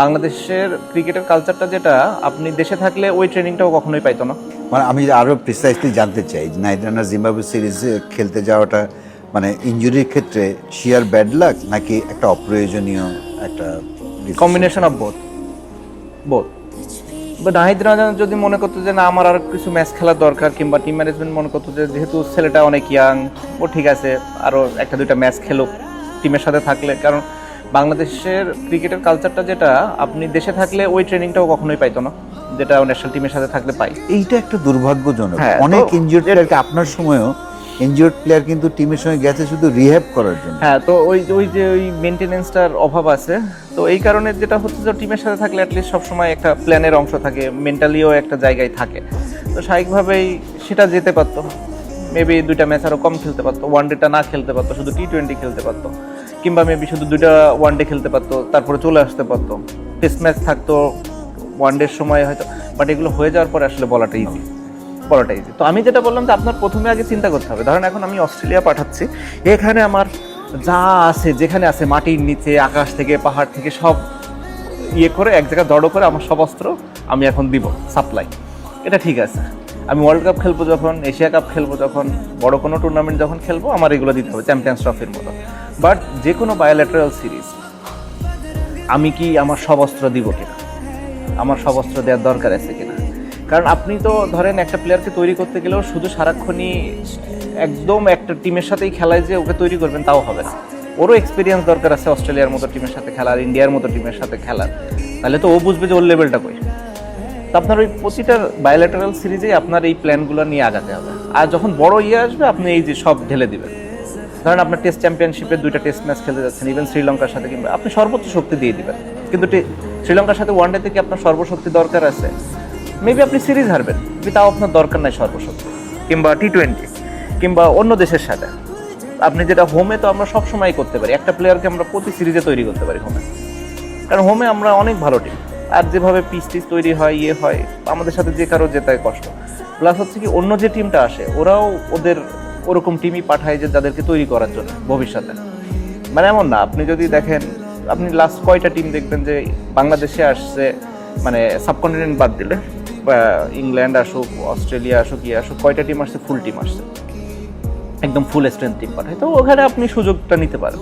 বাংলাদেশের ক্রিকেটের কালচারটা যেটা আপনি দেশে থাকলে ওই ট্রেনিংটাও কখনোই পাইতো না। মানে আমি আরও প্রিসাইসলি জানতে চাই, নাইট রানার জিম্বাবুয়ে সিরিজে খেলতে যাওয়াটা মানে ইনজুরির ক্ষেত্রে শিয়ার ব্যাড লাক নাকি একটা অপ্রয়োজনীয় একটা কম্বিনেশন অফ বোথ বোথ বা নাহিদ রানা যদি মনে করতো যে না আমার আর কিছু ম্যাচ খেলার দরকার, কিংবা টিম ম্যানেজমেন্ট মনে করতো যে যেহেতু ছেলেটা অনেক ইয়াং, ও ঠিক আছে আরও একটা দুইটা ম্যাচ খেলুক টিমের সাথে থাকলে, কারণ বাংলাদেশের ক্রিকেটের কালচারটা যেটা আপনি দেশে থাকলে ওই ট্রেনিংটাও কখনোই পাইতো না, যেটা ন্যাশনাল টিমের সাথে থাকলে পাই। এইটা একটা দুর্ভাগ্যজনক। হ্যাঁ, অনেক তো ইনজিওর্ড প্লেয়ারকে আপনার সময়ও ইনজিওর্ড প্লেয়ার কিন্তু টিমের সঙ্গে গেছে শুধু রিহ্যাব করার জন্য। হ্যাঁ, তো ওই মেনটেনেন্সটার অভাব আছে। তো এই কারণে যেটা হচ্ছে যে টিমের সাথে থাকলে অ্যাটলিস্ট সবসময় একটা প্ল্যানের অংশ থাকে, মেন্টালিও একটা জায়গায় থাকে, তো স্বাভাবিকভাবেই সেটা যেতে পারতো। মেবি দুইটা ম্যাচ আরও কম খেলতে পারতো, ওয়ানডেটা না খেলতে পারতো, শুধু টি-20 খেলতে পারতো, কিংবা মেবি শুধু দুইটা ওয়ানডে খেলতে পারতো, তারপরে চলে আসতে পারতো, টেস্ট ম্যাচ থাকতো ওয়ানডের সময় হয়তো। বাট এগুলো হয়ে যাওয়ার পরে আসলে বলাটা ইজি। তো আমি যেটা বললাম যে আপনার প্রথমে আগে চিন্তা করতে হবে, ধরেন এখন আমি অস্ট্রেলিয়া পাঠাচ্ছি, এখানে আমার যা আছে যেখানে আছে মাটির নিচে আকাশ থেকে পাহাড় থেকে সব ইয়ে করে এক জায়গায় জড়ো করে আমার সব অস্ত্র আমি এখন দিব সাপ্লাই, এটা ঠিক আছে। আমি ওয়ার্ল্ড কাপ খেলবো যখন, এশিয়া কাপ খেলবো যখন, বড় কোনো টুর্নামেন্ট যখন খেলবো, আমার এগুলো দিতে হবে চ্যাম্পিয়ন্স ট্রফির মতো। বাট যে কোনো বায়োল্যাটারাল সিরিজ আমি কি আমার সব অস্ত্র দিব কিনা, আমার সব অস্ত্র দেওয়ার দরকার আছে কিনা? কারণ আপনি তো ধরেন একটা প্লেয়ারকে তৈরি করতে গেলেও শুধু সারাক্ষণই একদম একটা টিমের সাথেই খেলায় যে ওকে তৈরি করবেন তাও হবে না, ওরও এক্সপিরিয়েন্স দরকার আছে অস্ট্রেলিয়ার মতো টিমের সাথে খেলার, ইন্ডিয়ার মতো টিমের সাথে খেলার, তাহলে তো ও বুঝবে যে ওর লেভেলটা কই। তো আপনার ওই প্রতিটা বায়োল্যাটারাল সিরিজেই আপনার এই প্ল্যানগুলো নিয়ে আগাতে হবে। আর যখন বড় ইয়ে আসবে আপনি এই যে সব ঢেলে দিবেন। ধরেন আপনার টেস্ট চ্যাম্পিয়নশিপে দুইটা টেস্ট ম্যাচ খেলতে যাচ্ছেন, ইভেন শ্রীলঙ্কার সাথে, কিংবা আপনি সর্বোচ্চ শক্তি দিয়ে দিবেন, কিন্তু শ্রীলঙ্কার সাথে ওয়ানডেতে কি আপনার সর্বশক্তি দরকার আছে? মেবি আপনি সিরিজ হারবেন, তাও আপনার দরকার নাই সর্বশক্তি, কিংবা টি-20 কিংবা অন্য দেশের সাথে। আপনি যেটা হোমে তো আমরা সব সময় করতে পারি, একটা প্লেয়ারকে আমরা প্রতি সিরিজে তৈরি করতে পারি হোমে, কারণ হোমে আমরা অনেক ভালো টিম, আর যেভাবে পিচ তৈরি হয় ইয়ে হয়, আমাদের সাথে যে কারো জেতায় কষ্ট। প্লাস হচ্ছে কি অন্য যে টিমটা আসে ওরাও ওদের ওরকম টিমই পাঠায় যে যাদেরকে তৈরি করার জন্য ভবিষ্যতে। মানে এমন না, আপনি যদি দেখেন আপনি লাস্ট কয়টা টিম দেখবেন যে বাংলাদেশে আসছে, মানে সাবকন্টিনেন্ট বাদ দিলে, ইংল্যান্ড আসুক, অস্ট্রেলিয়া আসুক, ইয়ে আসুক, কয়টা টিম আসছে ফুল টিম আসছে, একদম ফুল স্ট্রেংথ টিম পাঠায়, তো ওখানে আপনি সুযোগটা নিতে পারেন।